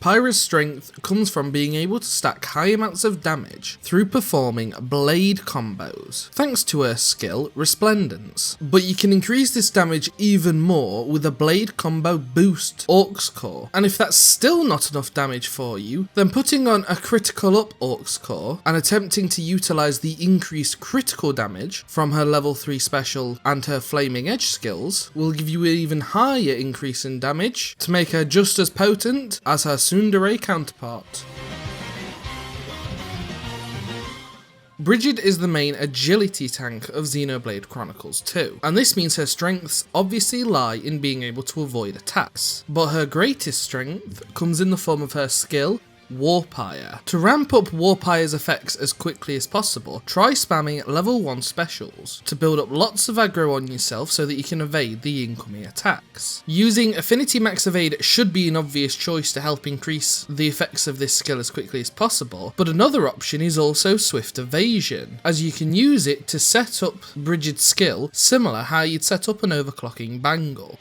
Pyra's strength comes from being able to stack high amounts of damage through performing blade combos, thanks to her skill Resplendence. But you can increase this damage even more with a blade combo boost Orc's Core, and if that's still not enough damage for you, then putting on a critical up Orc's Core and attempting to utilise the increased critical damage from her level 3 special and her Flaming Edge skills will give you an even higher increase in damage to make her just as potent as her tsundere counterpart. Brighid is the main agility tank of Xenoblade Chronicles 2, and this means her strengths obviously lie in being able to avoid attacks, but her greatest strength comes in the form of her skill Warpire. To ramp up Warpire's effects as quickly as possible, try spamming level 1 specials to build up lots of aggro on yourself so that you can evade the incoming attacks. Using Affinity Max Evade should be an obvious choice to help increase the effects of this skill as quickly as possible, but another option is also Swift Evasion, as you can use it to set up Brighid's skill similar how you'd set up an overclocking bangle.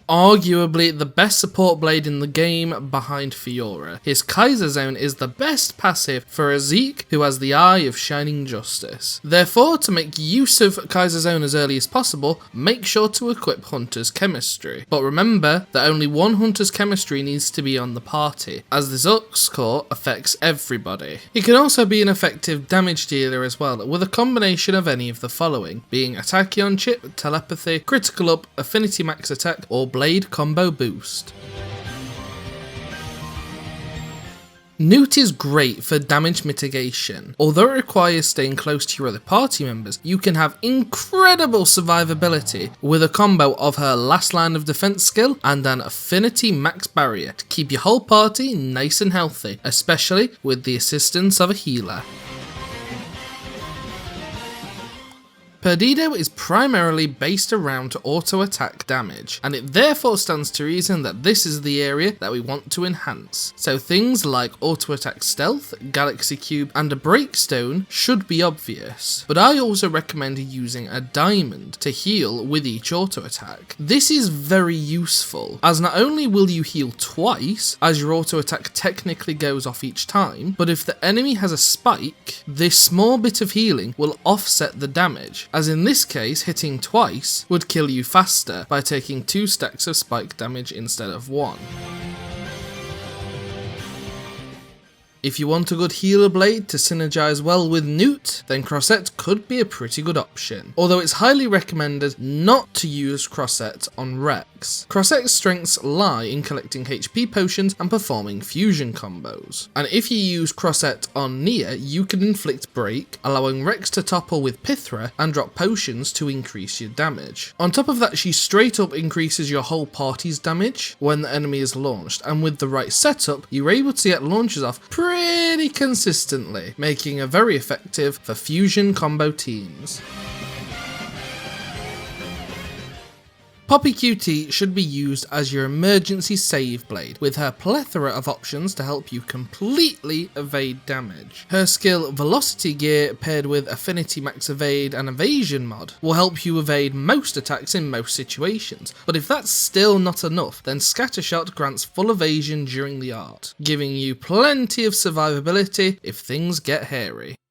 Arguably the best support blade in the game behind Fiora. His Kaiser Zone is the best passive for a Zeke who has the Eye of Shining Justice. Therefore, to make use of Kaiser Zone as early as possible, make sure to equip Hunter's Chemistry. But remember that only one Hunter's Chemistry needs to be on the party, as this Orc's Core affects everybody. He can also be an effective damage dealer as well, with a combination of any of the following, being Tachyon Chip, Telepathy, Critical Up, Affinity Max Attack, or Blade Combo Boost. Newt is great for damage mitigation. Although it requires staying close to your other party members, you can have incredible survivability with a combo of her last line of defense skill and an Affinity Max Barrier to keep your whole party nice and healthy, especially with the assistance of a healer. Perdido is primarily based around auto-attack damage, and it therefore stands to reason that this is the area that we want to enhance. So things like auto-attack stealth, galaxy cube, and a breakstone should be obvious, but I also recommend using a diamond to heal with each auto-attack. This is very useful, as not only will you heal twice, as your auto-attack technically goes off each time, but if the enemy has a spike, this small bit of healing will offset the damage, as in this case hitting twice would kill you faster by taking 2 stacks of spike damage instead of 1. If you want a good healer blade to synergize well with Newt, then Crossette could be a pretty good option, although it's highly recommended not to use Crossette on Rex. Crossette's strengths lie in collecting HP potions and performing fusion combos, and if you use Crossette on Nia, you can inflict break, allowing Rex to topple with Pyra and drop potions to increase your damage. On top of that, she straight up increases your whole party's damage when the enemy is launched, and with the right setup, you're able to get launches off pretty consistently, making her very effective for fusion combo teams. Poppi QT should be used as your emergency save blade, with her plethora of options to help you completely evade damage. Her skill Velocity Gear paired with Affinity Max Evade and Evasion mod will help you evade most attacks in most situations, but if that's still not enough, then Scattershot grants full evasion during the art, giving you plenty of survivability if things get hairy.